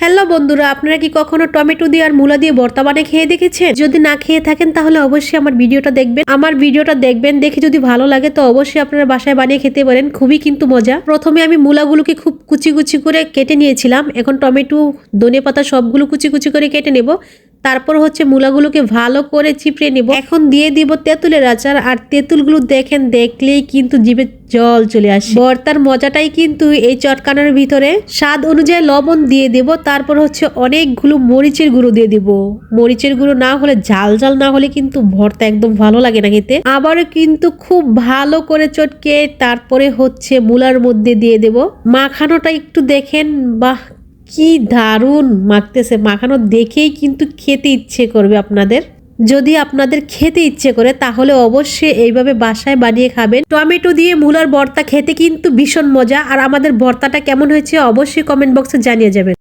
Hello বন্ধুরা, আপনারা কি কখনো টমেটো দিয়ে আর মূলা দিয়ে ভর্তা বানিয়ে খেয়ে দেখেছেন? যদি না খেয়ে থাকেন তাহলে অবশ্যই আমার ভিডিওটা দেখবেন। দেখে যদি ভালো লাগে তো অবশ্যই আপনারা বাসায় বানিয়ে খেতে পারেন। খুবই কিন্তু মজা। প্রথমে আমি মূলাগুলোকে খুব কুচি কুচি করে কেটে নিয়েছিলাম। এখন টমেটো, ধনেপাতা সবগুলো কুচি কুচি করে কেটে নেব। তারপর হচ্ছে মূলাগুলোকে ভালো করে চিপড়ে নেব। এখন দিয়ে দিব তেঁতুলের আচার। আর তেঁতুলগুলো দেখলেই কিন্তু জিভে জল চলে আসে। ভর্তার মজাটাই কিন্তু এই চটকানোর ভিতরে। স্বাদ অনুযায়ী লবণ দিয়ে দেব। তারপর হচ্ছে অনেকগুলো মরিচের গুঁড়ো দিয়ে দিব। মরিচের গুঁড়ো না হলে, ঝাল না হলে কিন্তু ভর্তা একদম ভালো লাগে না খেতে। আবারও কিন্তু খুব ভালো করে চটকে তারপরে হচ্ছে মূলার মধ্যে দিয়ে দেব। মাখানোটা একটু দেখেন, বাহ কি দারুণ মাখতেছে। মাখানো দেখেই কিন্তু খেতে ইচ্ছে করবে আপনাদের। যদি আপনাদের খেতে ইচ্ছে করে তাহলে অবশ্যই এইভাবে বাসায় বানিয়ে খাবেন। টমেটো দিয়ে মূলার ভর্তা খেতে কিন্তু ভীষণ মজা। আর আমাদের ভর্তাটা কেমন হয়েছে অবশ্যই কমেন্ট বক্সে জানিয়ে যাবেন।